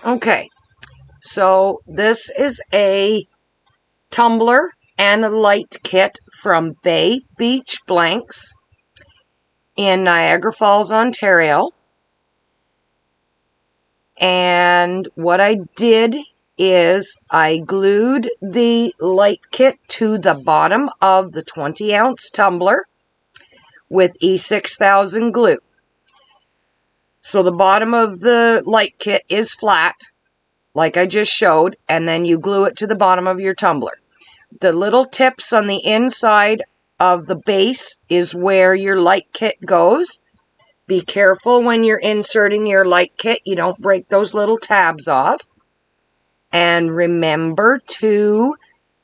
Okay, so this is a tumbler and a light kit from Bay Beach Blanks in Niagara Falls, Ontario. And what I did is I glued the light kit to the bottom of the 20-ounce tumbler with E6000 glue. So the bottom of the light kit is flat, like I just showed, and then you glue it to the bottom of your tumbler. The little tips on the inside of the base is where your light kit goes. Be careful when you're inserting your light kit, you don't break those little tabs off. And remember to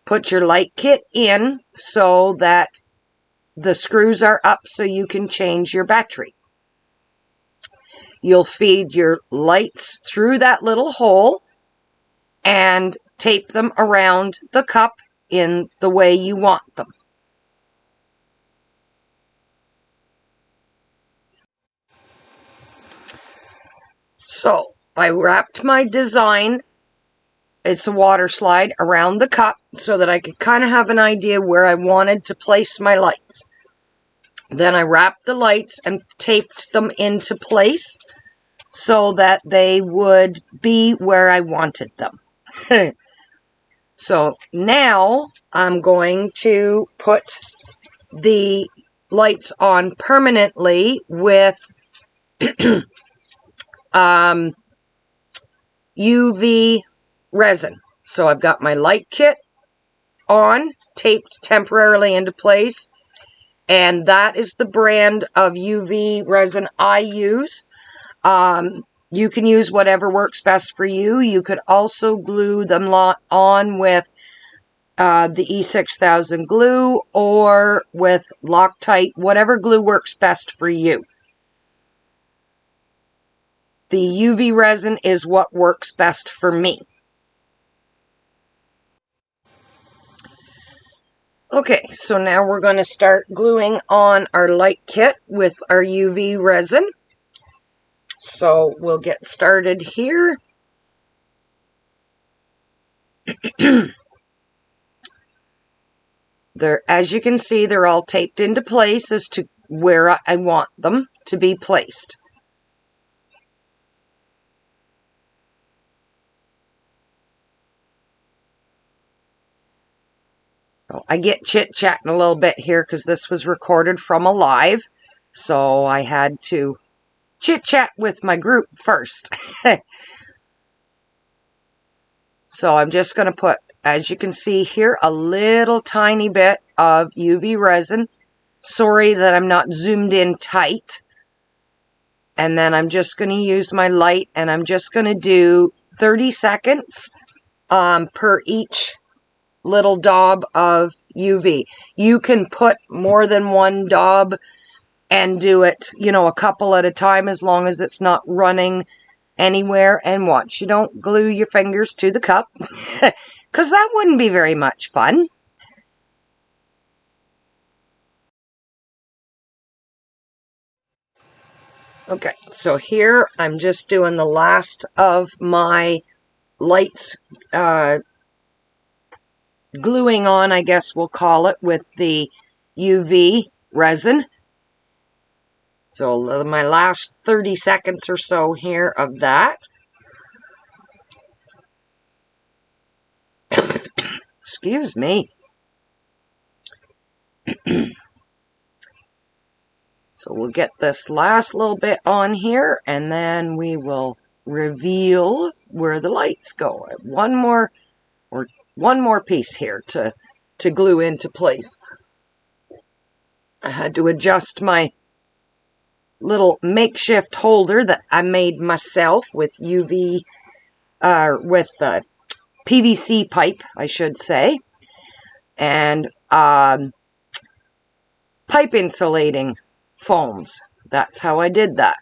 put your light kit in so that the screws are up so you can change your battery. You'll feed your lights through that little hole and tape them around the cup in the way you want them. So I wrapped my design, it's a water slide, around the cup so that I could kind of have an idea where I wanted to place my lights. Then I wrapped the lights and taped them into place so that they would be where I wanted them. So now I'm going to put the lights on permanently with UV resin. So I've got my light kit on, taped temporarily into place, and that is the brand of UV resin I use. You can use whatever works best for you. You could also glue them on with the E6000 glue or with Loctite, whatever glue works best for you. The UV resin is what works best for me. Okay, so now we're going to start gluing on our light kit with our UV resin. So we'll get started here. As you can see, they're all taped into place as to where I want them to be placed. I get chit-chatting a little bit here because this was recorded from a live, so I had to chit-chat with my group first. So I'm just going to put, as you can see here, a little tiny bit of UV resin. Sorry that I'm not zoomed in tight. And then I'm just going to use my light, and I'm just going to do 30 seconds per each little daub of UV. You can put more than one daub and do it, a couple at a time as long as it's not running anywhere. And watch, you don't glue your fingers to the cup because that wouldn't be very much fun. Okay, so here I'm just doing the last of my lights gluing on, I guess we'll call it, with the UV resin. So my last 30 seconds or so here of that. Excuse me. So we'll get this last little bit on here, and then we will reveal where the lights go. One more piece here to glue into place. I had to adjust my little makeshift holder that I made myself with PVC pipe, I should say, and pipe insulating foams. That's how I did that.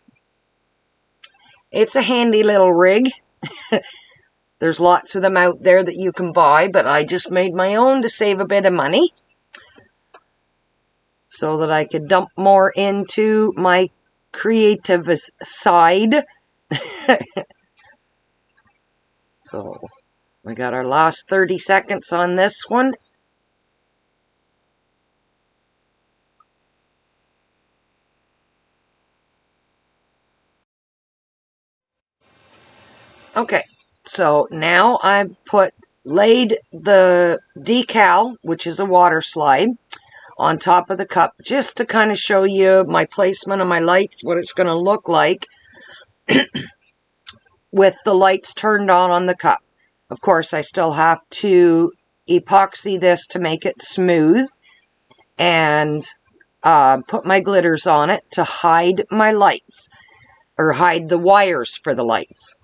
It's a handy little rig. There's lots of them out there that you can buy, but I just made my own to save a bit of money so that I could dump more into my creative side. So we got our last 30 seconds on this one. Okay, so now I've laid the decal, which is a water slide, on top of the cup, just to kind of show you my placement of my lights, what it's going to look like with the lights turned on the cup. Of course, I still have to epoxy this to make it smooth and put my glitters on it to hide my lights, or hide the wires for the lights.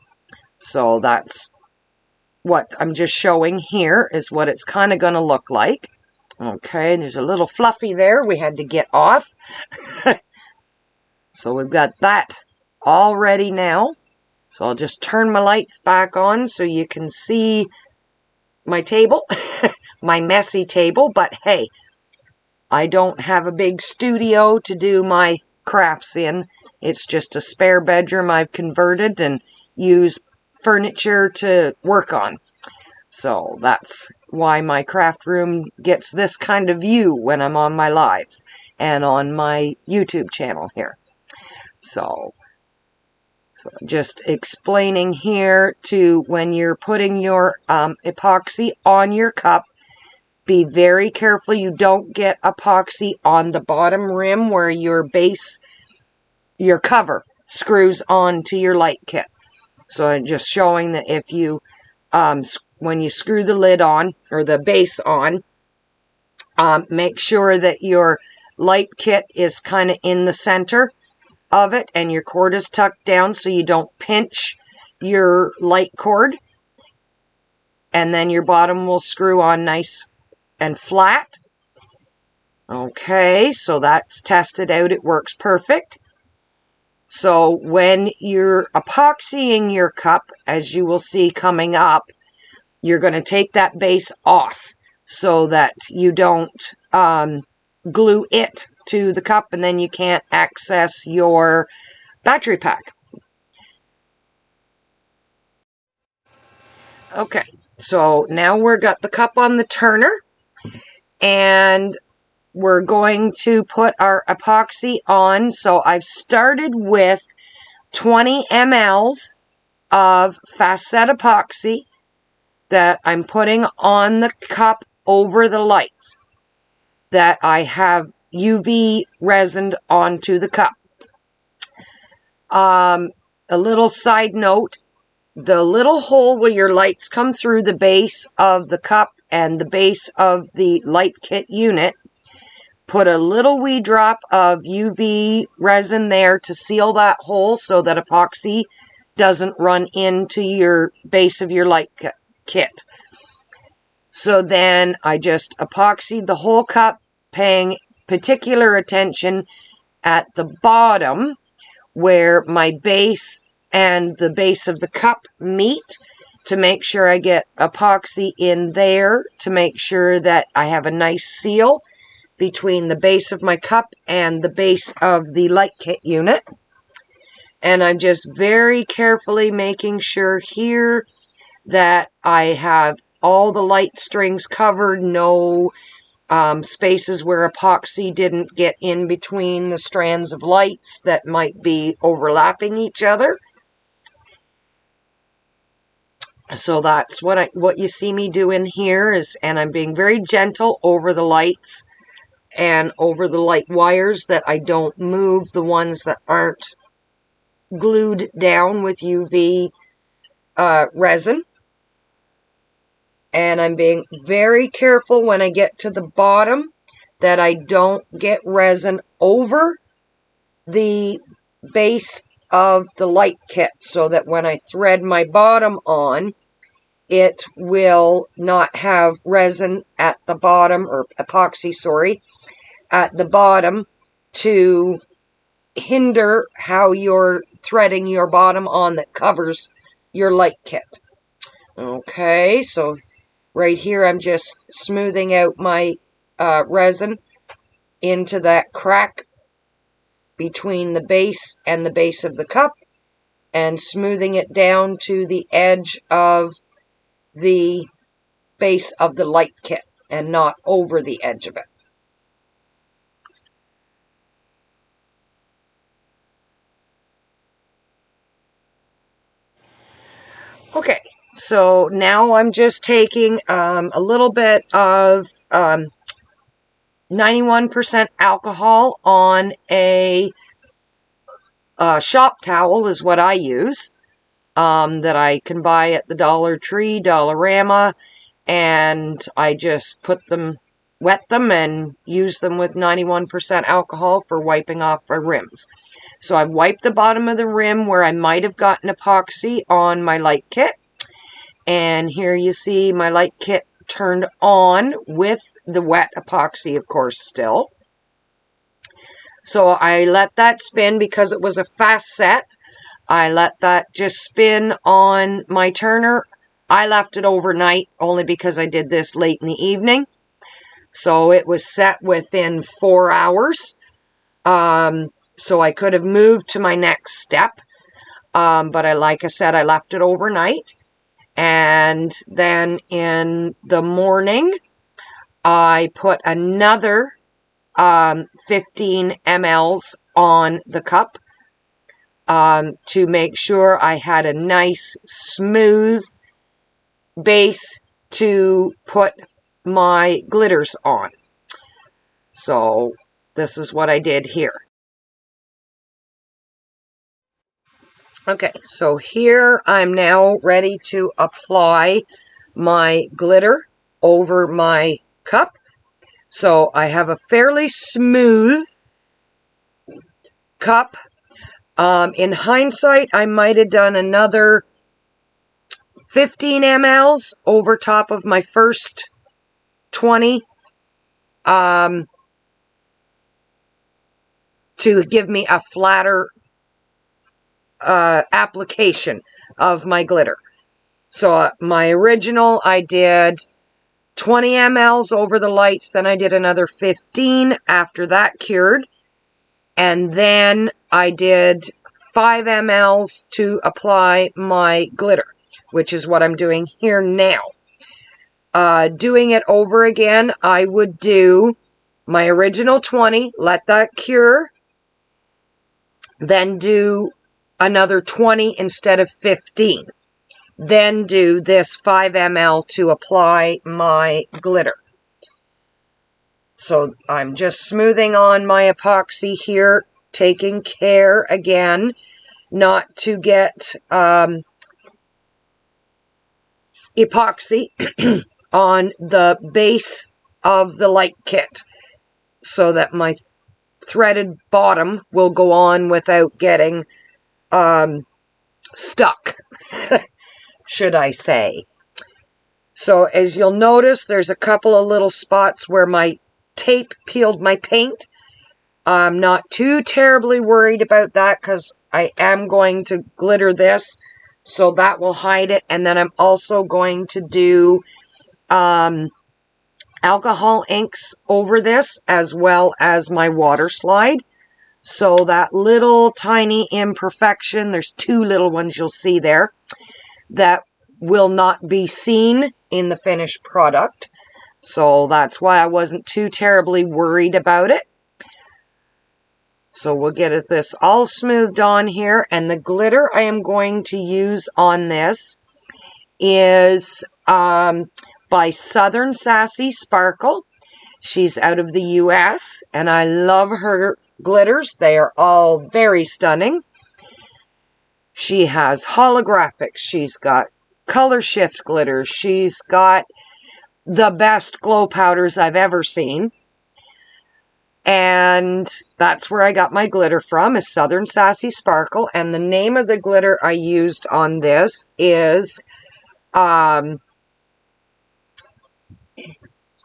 So that's what I'm just showing here, is what it's kind of going to look like. Okay, there's a little fluffy there we had to get off. So we've got that all ready now. So I'll just turn my lights back on so you can see my table, my messy table. But hey, I don't have a big studio to do my crafts in. It's just a spare bedroom I've converted and use furniture to work on. So that's why my craft room gets this kind of view when I'm on my lives and on my YouTube channel here. So just explaining here to when you're putting your epoxy on your cup, be very careful you don't get epoxy on the bottom rim where your base, your cover, screws onto your light kit. So I'm just showing that if you, when you screw the lid on, or the base on, make sure that your light kit is kind of in the center of it and your cord is tucked down so you don't pinch your light cord. And then your bottom will screw on nice and flat. Okay, so that's tested out. It works perfect. So when you're epoxying your cup, as you will see coming up, you're going to take that base off so that you don't glue it to the cup and then you can't access your battery pack. Okay, so now we've got the cup on the turner and we're going to put our epoxy on. So I've started with 20 mLs of fast set epoxy that I'm putting on the cup over the lights that I have UV resined onto the cup. A little side note, the little hole where your lights come through the base of the cup and the base of the light kit unit, put a little wee drop of UV resin there to seal that hole so that epoxy doesn't run into your base of your light kit. So then I just epoxied the whole cup, paying particular attention at the bottom where my base and the base of the cup meet, to make sure I get epoxy in there, to make sure that I have a nice seal between the base of my cup and the base of the light kit unit. And I'm just very carefully making sure here that I have all the light strings covered, no spaces where epoxy didn't get in between the strands of lights that might be overlapping each other. So that's what you see me doing here is, and I'm being very gentle over the lights and over the light wires, that I don't move the ones that aren't glued down with UV resin. And I'm being very careful when I get to the bottom that I don't get resin over the base of the light kit, so that when I thread my bottom on, it will not have resin at the bottom, or epoxy, sorry, at the bottom to hinder how you're threading your bottom on that covers your light kit. Okay, so right here I'm just smoothing out my resin into that crack between the base and the base of the cup, and smoothing it down to the edge of the base of the light kit and not over the edge of it. Okay, so now I'm just taking a little bit of 91% alcohol on a shop towel is what I use, that I can buy at the Dollar Tree, Dollarama, and I just wet them and use them with 91% alcohol for wiping off our rims. So I've wiped the bottom of the rim where I might have gotten epoxy on my light kit. And here you see my light kit turned on with the wet epoxy, of course, still. So I let that spin because it was a fast set. I let that just spin on my turner. I left it overnight only because I did this late in the evening. So it was set within 4 hours. So I could have moved to my next step. But like I said, I left it overnight. And then in the morning, I put another 15 mLs on the cup to make sure I had a nice smooth base to put my glitters on. So this is what I did here. Okay, so here I'm now ready to apply my glitter over my cup. So I have a fairly smooth cup. In hindsight, I might have done another 15 mLs over top of my first 20 to give me a flatter application of my glitter. So my original, I did 20 mLs over the lights, then I did another 15 after that cured, and then I did 5 mLs to apply my glitter, which is what I'm doing here now. Doing it over again, I would do my original 20, let that cure, then do another 20 instead of 15. Then do this 5 ml to apply my glitter. So I'm just smoothing on my epoxy here, taking care again not to get epoxy on the base of the light kit so that my threaded bottom will go on without getting stuck, should I say. So as you'll notice, there's a couple of little spots where my tape peeled my paint. I'm not too terribly worried about that because I am going to glitter this, so that will hide it. And then I'm also going to do alcohol inks over this as well as my water slide. So that little tiny imperfection, there's 2 little ones you'll see there, that will not be seen in the finished product. So that's why I wasn't too terribly worried about it. So we'll get this all smoothed on here. And the glitter I am going to use on this is by Southern Sassy Sparkle. She's out of the US, and I love her glitters. They are all very stunning. She has holographics. She's got color shift glitters. She's got the best glow powders I've ever seen. And that's where I got my glitter from, is Southern Sassy Sparkle. And the name of the glitter I used on this is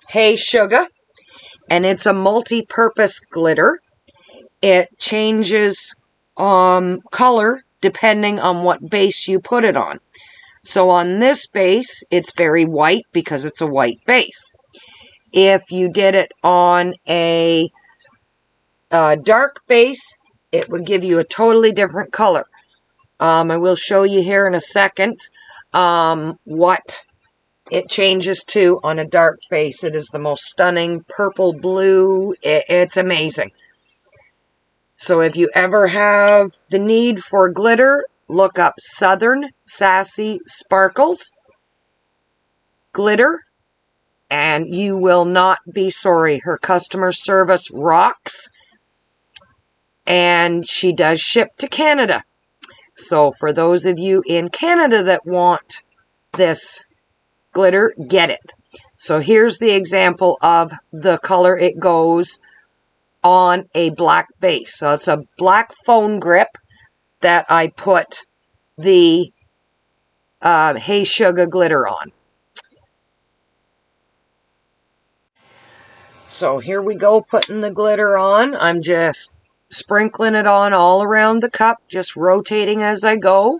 Hey Sugar. And it's a multi-purpose glitter. It changes color depending on what base you put it on. So on this base, it's very white because it's a white base. If you did it on a dark base, it would give you a totally different color. I will show you here in a second what it changes too on a dark base. It is the most stunning purple blue. It's amazing. So if you ever have the need for glitter, look up Southern Sassy Sparkles glitter, and you will not be sorry. Her customer service rocks, and she does ship to Canada. So for those of you in Canada that want this glitter, get it. So here's the example of the color it goes on a black base. So it's a black phone grip that I put the Hey Sugar glitter on. So here we go, putting the glitter on. I'm just sprinkling it on all around the cup, just rotating as I go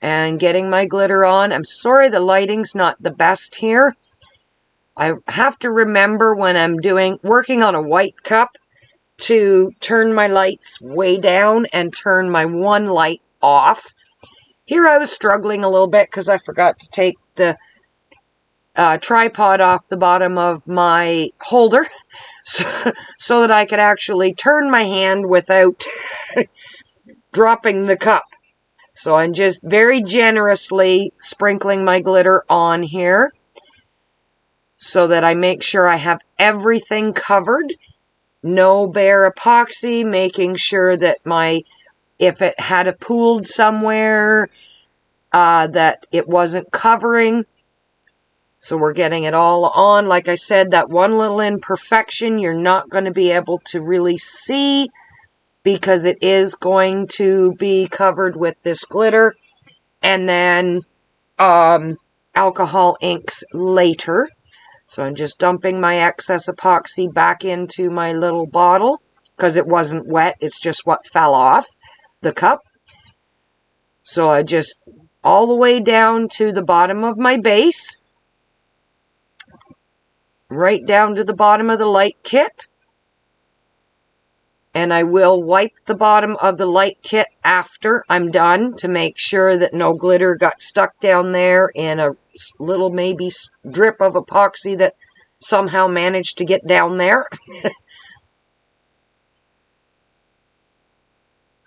and getting my glitter on. I'm sorry the lighting's not the best here. I have to remember when I'm working on a white cup to turn my lights way down and turn my one light off. Here I was struggling a little bit because I forgot to take the tripod off the bottom of my holder so that I could actually turn my hand without dropping the cup. So I'm just very generously sprinkling my glitter on here so that I make sure I have everything covered. No bare epoxy, making sure that if it had pooled somewhere, that it wasn't covering. So we're getting it all on. Like I said, that one little imperfection you're not going to be able to really see because it is going to be covered with this glitter. And then alcohol inks later. So I'm just dumping my excess epoxy back into my little bottle because it wasn't wet. It's just what fell off the cup. So I just all the way down to the bottom of my base. Right down to the bottom of the light kit. And I will wipe the bottom of the light kit after I'm done to make sure that no glitter got stuck down there in a little maybe drip of epoxy that somehow managed to get down there.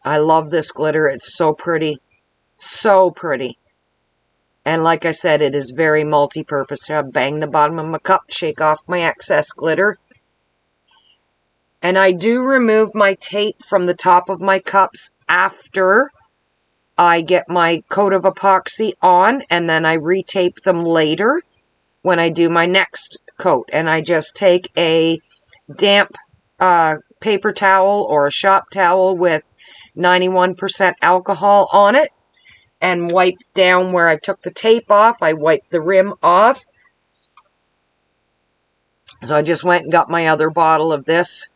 I love this glitter. It's so pretty. So pretty. And like I said, it is very multi-purpose. I bang the bottom of my cup, shake off my excess glitter. And I do remove my tape from the top of my cups after I get my coat of epoxy on, and then I retape them later when I do my next coat. And I just take a damp paper towel or a shop towel with 91% alcohol on it and wipe down where I took the tape off. I wipe the rim off. So I just went and got my other bottle of this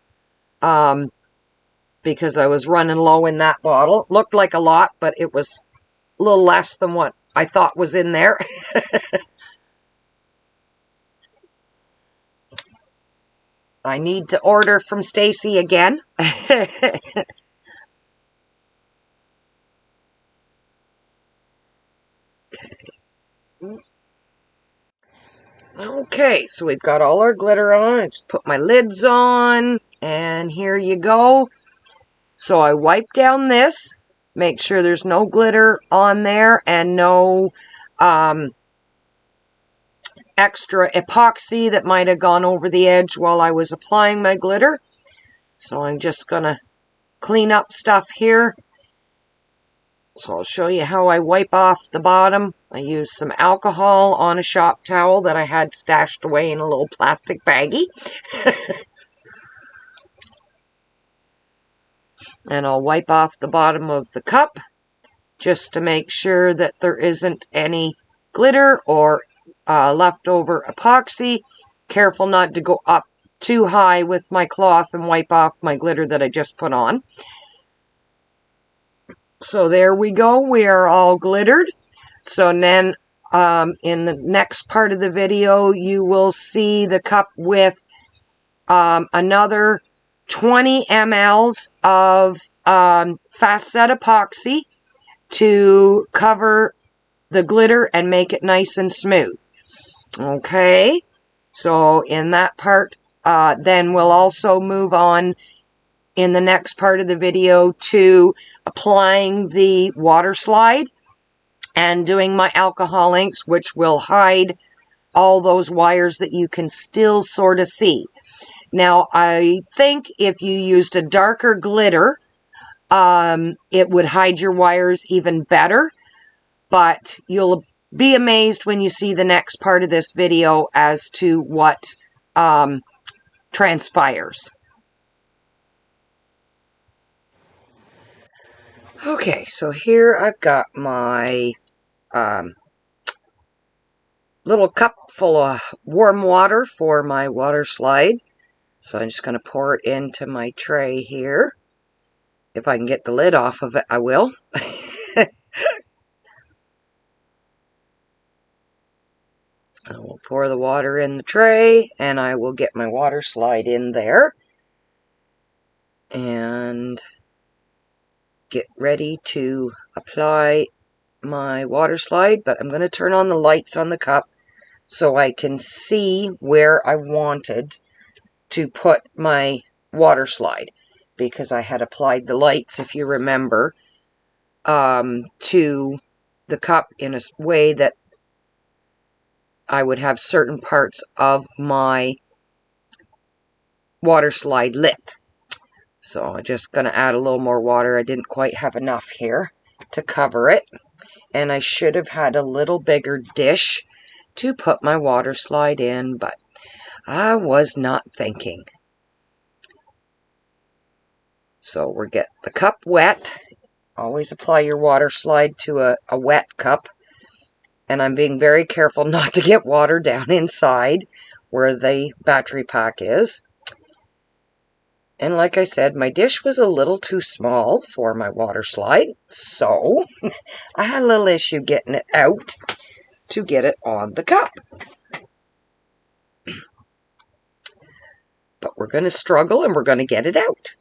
because I was running low in that bottle. Looked like a lot, but it was a little less than what I thought was in there. I need to order from Stacy again. Okay, so we've got all our glitter on. I just put my lids on, and here you go. So I wipe down this, make sure there's no glitter on there and no extra epoxy that might have gone over the edge while I was applying my glitter. So I'm just going to clean up stuff here. So I'll show you how I wipe off the bottom. I use some alcohol on a shop towel that I had stashed away in a little plastic baggie. And I'll wipe off the bottom of the cup just to make sure that there isn't any glitter or leftover epoxy. Careful not to go up too high with my cloth and wipe off my glitter that I just put on. So there we go. We are all glittered. So then in the next part of the video, you will see the cup with another 20 mLs of fast set epoxy to cover the glitter and make it nice and smooth. Okay, so in that part, then we'll also move on in the next part of the video to applying the water slide and doing my alcohol inks, which will hide all those wires that you can still sort of see. Now, I think if you used a darker glitter, it would hide your wires even better, but you'll be amazed when you see the next part of this video as to what transpires. Okay, so here I've got my little cup full of warm water for my water slide. So I'm just going to pour it into my tray here. If I can get the lid off of it, I will. I will pour the water in the tray, and I will get my water slide in there. And get ready to apply my water slide, but I'm going to turn on the lights on the cup so I can see where I wanted to put my water slide, because I had applied the lights, if you remember, to the cup in a way that I would have certain parts of my water slide lit. So I'm just going to add a little more water. I didn't quite have enough here to cover it. And I should have had a little bigger dish to put my water slide in, but I was not thinking. So we'll get the cup wet. Always apply your water slide to a wet cup. And I'm being very careful not to get water down inside where the battery pack is. And like I said, my dish was a little too small for my water slide, so I had a little issue getting it out to get it on the cup. But we're going to struggle and we're going to get it out.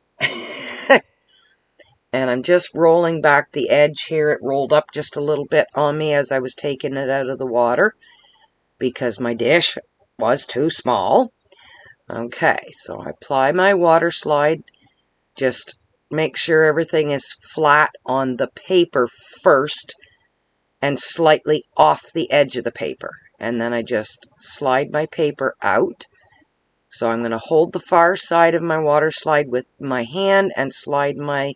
And I'm just rolling back the edge here. It rolled up just a little bit on me as I was taking it out of the water because my dish was too small. Okay, so I apply my water slide. Just make sure everything is flat on the paper first and slightly off the edge of the paper. And then I just slide my paper out. So I'm going to hold the far side of my water slide with my hand and slide my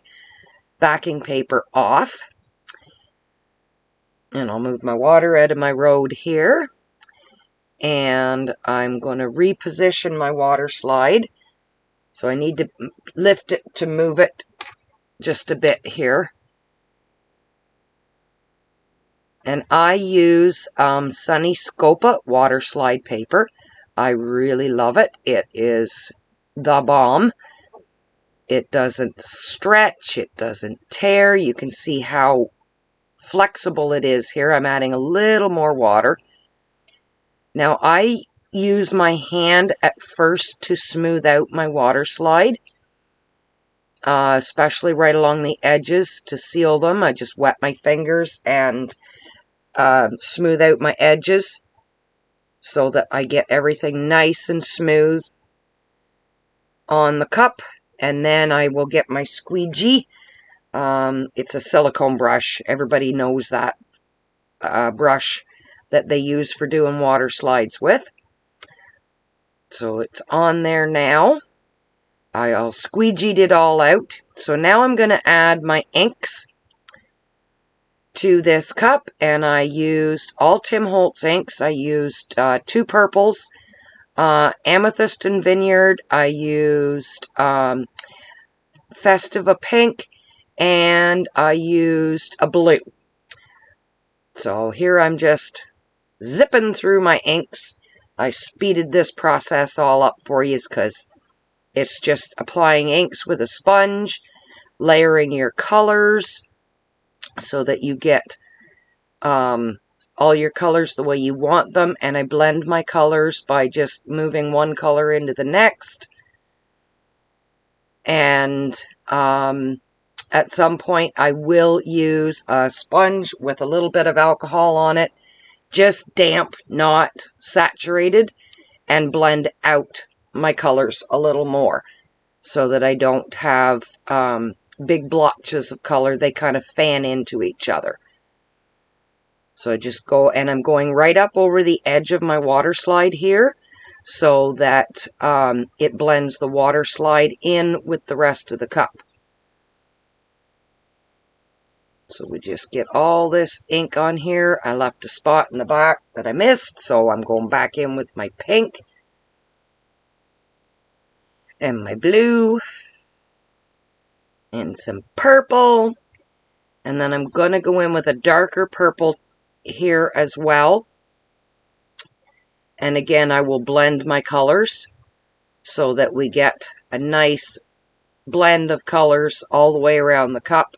backing paper off. And I'll move my water out of my road here. And I'm going to reposition my water slide. So I need to lift it to move it just a bit here. And I use Sunny Scopa water slide paper. I really love it. It is the bomb. It doesn't stretch. It doesn't tear. You can see how flexible it is here. I'm adding a little more water. Now I use my hand at first to smooth out my water slide. Especially right along the edges to seal them. I just wet my fingers and smooth out my edges so that I get everything nice and smooth on the cup. And then I will get my squeegee. It's a silicone brush. Everybody knows that brush that they use for doing water slides with. So it's on there now. I'll squeegeed it all out. So now I'm going to add my inks to this cup, and I used all Tim Holtz inks. I used 2 purples, Amethyst and Vineyard. I used Festiva Pink, and I used a blue. So here I'm just zipping through my inks. I speeded this process all up for you because it's just applying inks with a sponge, layering your colors so that you get all your colors the way you want them. And I blend my colors by just moving one color into the next. And at some point I will use a sponge with a little bit of alcohol on it just damp, not saturated, and blend out my colors a little more so that I don't have big blotches of color. They kind of fan into each other. So I just go, and I'm going right up over the edge of my water slide here so that it blends the water slide in with the rest of the cup. So we just get all this ink on here. I left a spot in the back that I missed, so I'm going back in with my pink and my blue and some purple. And then I'm going to go in with a darker purple here as well. And again, I will blend my colors so that we get a nice blend of colors all the way around the cup.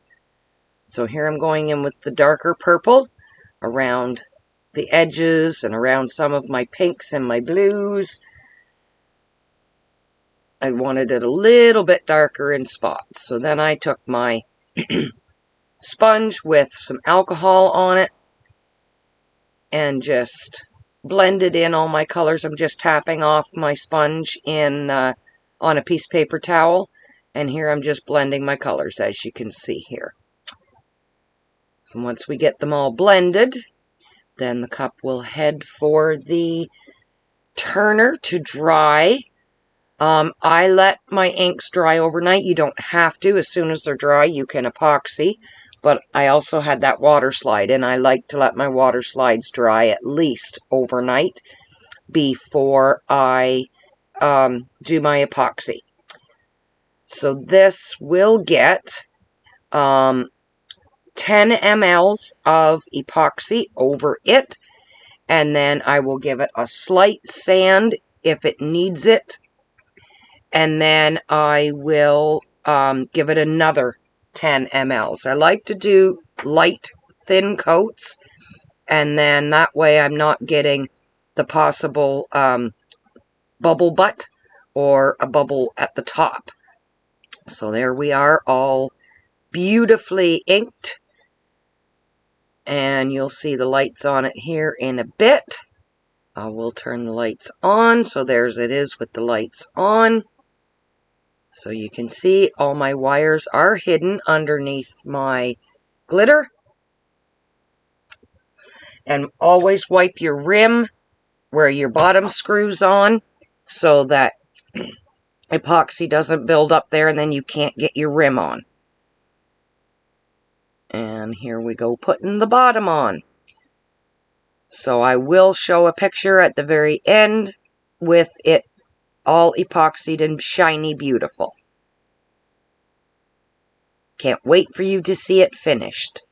So here I'm going in with the darker purple around the edges and around some of my pinks and my blues. I wanted it a little bit darker in spots. So then I took my sponge with some alcohol on it and just blended in all my colors. I'm just tapping off my sponge in on a piece of paper towel. And here I'm just blending my colors, as you can see here. So once we get them all blended, then the cup will head for the turner to dry. I let my inks dry overnight. You don't have to. As soon as they're dry, you can epoxy. But I also had that water slide, and I like to let my water slides dry at least overnight before I do my epoxy. So this will get 10 mLs of epoxy over it, and then I will give it a slight sand if it needs it, and then I will give it another 10 mLs. I like to do light, thin coats, and then that way I'm not getting the possible bubble butt or a bubble at the top. So there we are, all beautifully inked. And you'll see the lights on it here in a bit. I will turn the lights on. So there's it is with the lights on. So you can see all my wires are hidden underneath my glitter. And always wipe your rim where your bottom screws on so that epoxy doesn't build up there and then you can't get your rim on. And here we go putting the bottom on. So I will show a picture at the very end with it all epoxied and shiny beautiful. Can't wait for you to see it finished.